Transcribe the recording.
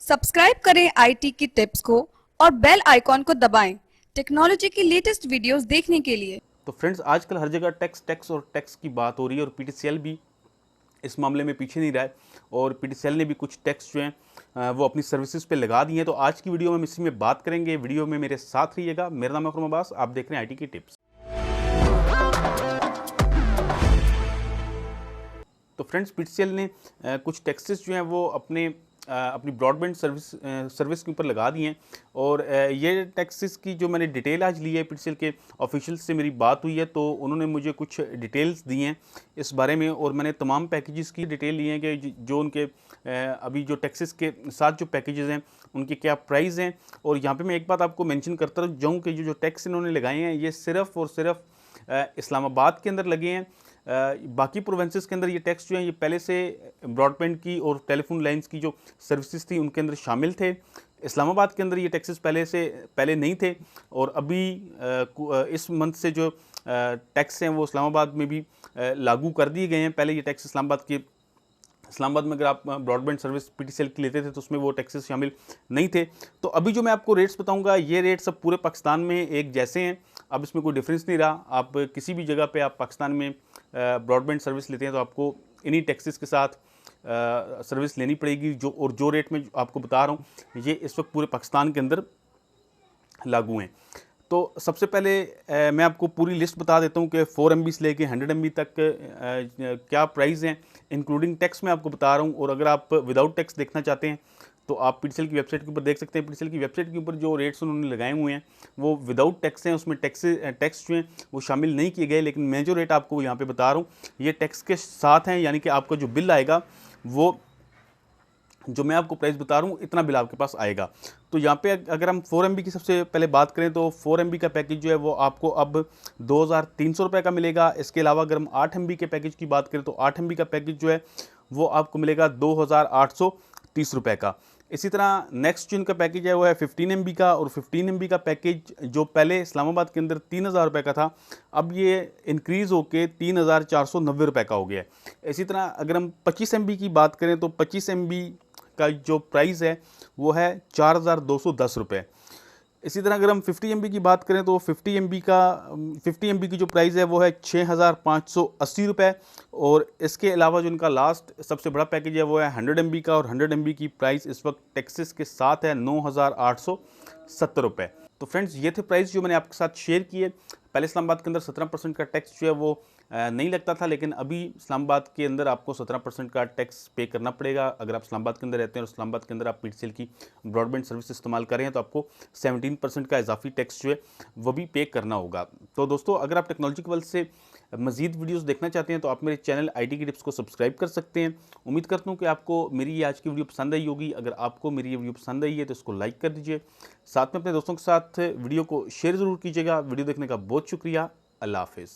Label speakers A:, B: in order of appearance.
A: Subscribe करें IT की tips को और बेल आइकॉन को दबाएं टेक्नोलॉजी की लेटेस्ट वीडियोस देखने के लिए।
B: तो फ्रेंड्स, आजकल हर जगह टैक्स टैक्स और टैक्स की बात हो रही है और पीटीसीएल भी इस मामले में पीछे नहीं रहा है। और पीटीसीएल ने भी कुछ टैक्स जो हैं वो अपनी सर्विसेज पे लगा दिए हैं। तो आज की वीडियो में हम इसी में बात करेंगे। वीडियो में मेरे साथ रहिएगा। मेरा नाम है अकरम अब्बास, आप देख रहे हैं आईटी की टिप्स। तो फ्रेंड्स, पीटीसीएल ने कुछ टैक्सेस जो हैं वो अपनी ब्रॉडबैंड सर्विस के ऊपर लगा दिए हैं। और ये टैक्सेस की जो मैंने डिटेल आज ली है, पीटीसीएल के ऑफिशियल से मेरी बात हुई है तो उन्होंने मुझे कुछ डिटेल्स दी हैं इस बारे में। और मैंने तमाम पैकेजेस की डिटेल ली है कि जो उनके अभी जो टैक्सेस के साथ जो पैकेजेस हैं उनके क्या प्राइस हैं। और यहाँ पे मैं एक बात आपको मेंशन करता जाऊँ कि जो टैक्स इन्होंने लगाए हैं ये सिर्फ़ और सिर्फ इस्लामाबाद के अंदर लगे हैं। बाकी प्रोविंसेस के अंदर ये टैक्स जो हैं ये पहले से ब्रॉडबैंड की और टेलीफोन लाइंस की जो सर्विसेज थी उनके अंदर शामिल थे। इस्लामाबाद के अंदर ये टैक्सेस पहले नहीं थे। और अभी इस मंथ से जो टैक्स हैं वो इस्लामाबाद में भी लागू कर दिए गए हैं। पहले ये टैक्स इस्लामाबाद में अगर आप ब्रॉडबैंड सर्विस पीटीसीएल की लेते थे तो उसमें वो टैक्सेस शामिल नहीं थे। तो अभी जो मैं आपको रेट्स बताऊंगा ये रेट्स सब पूरे पाकिस्तान में एक जैसे हैं। अब इसमें कोई डिफरेंस नहीं रहा। आप किसी भी जगह पे आप पाकिस्तान में ब्रॉडबैंड सर्विस लेते हैं तो आपको इन्हीं टैक्सेस के साथ सर्विस लेनी पड़ेगी। जो रेट में आपको बता रहा हूँ ये इस वक्त पूरे पाकिस्तान के अंदर लागू हैं। तो सबसे पहले मैं आपको पूरी लिस्ट बता देता हूँ कि 4 MB से लेके 100 MB तक क्या प्राइस हैं, इंक्लूडिंग टैक्स मैं आपको बता रहा हूँ। और अगर आप विदाउट टैक्स देखना चाहते हैं तो आप पीटीसीएल की वेबसाइट के ऊपर देख सकते हैं। पीटीसीएल की वेबसाइट के ऊपर जो रेट्स उन्होंने लगाए हुए हैं वो विदाउट टैक्स हैं, उसमें टैक्स जो हैं वो शामिल नहीं किए गए। लेकिन मैं जो रेट आपको यहाँ पे बता रहा हूँ ये टैक्स के साथ हैं, यानी कि आपका जो बिल आएगा वो जो मैं आपको प्राइस बता रहा हूँ इतना बिल आपके पास आएगा। तो यहाँ पे अगर हम 4 MB की सबसे पहले बात करें तो 4 MB का पैकेज जो है वो आपको अब 2300 रुपये का मिलेगा। इसके अलावा अगर हम 8 MB के पैकेज की बात करें तो 8 MB का पैकेज जो है वो आपको मिलेगा 2830 रुपये का। इसी तरह नेक्स्ट जो इनका पैकेज है वो है 15 MB का। और 15 MB का पैकेज जो पहले इस्लामाबाद के अंदर 3000 रुपये का था अब ये इंक्रीज़ होके 3490 रुपये का हो गया है। इसी तरह अगर हम 25 MB की बात करें तो 25 MB का जो प्राइस है वो है 4210 रुपये। इसी तरह अगर हम 50 MB की बात करें तो 50 MB की जो प्राइस है वो है 6580 रुपये। और इसके अलावा जो इनका लास्ट सबसे बड़ा पैकेज है वो है 100 MB का। और 100 MB की प्राइस इस वक्त टैक्सेस के साथ है 9870 रुपये। तो फ्रेंड्स, ये थे प्राइस जो मैंने आपके साथ शेयर किए। पहले इस्लामाबाद के अंदर 17% का टैक्स जो है वो नहीं लगता था, लेकिन अभी इस्लामाबाद के अंदर आपको 17% का टैक्स पे करना पड़ेगा। अगर आप इस्लामाबाद के अंदर रहते हैं और इस्लामाबाद के अंदर आप पीटीसीएल की ब्रॉडबैंड सर्विस इस्तेमाल कर रहे हैं तो आपको 17% का इजाफी टैक्स जो है वो भी पे करना होगा। तो दोस्तों, अगर आप टेक्नोलॉजी के वर्ल्ड से मजीद वीडियोस देखना चाहते हैं तो आप मेरे चैनल आईटी की टिप्स को सब्सक्राइब कर सकते हैं। उम्मीद करता हूँ कि आपको मेरी ये आज की वीडियो पसंद आई होगी। अगर आपको मेरी ये वीडियो पसंद आई है तो इसको लाइक कर दीजिए। साथ में अपने दोस्तों के साथ वीडियो को शेयर ज़रूर कीजिएगा। वीडियो देखने का बहुत शुक्रिया। अल्लाह हाफिज़।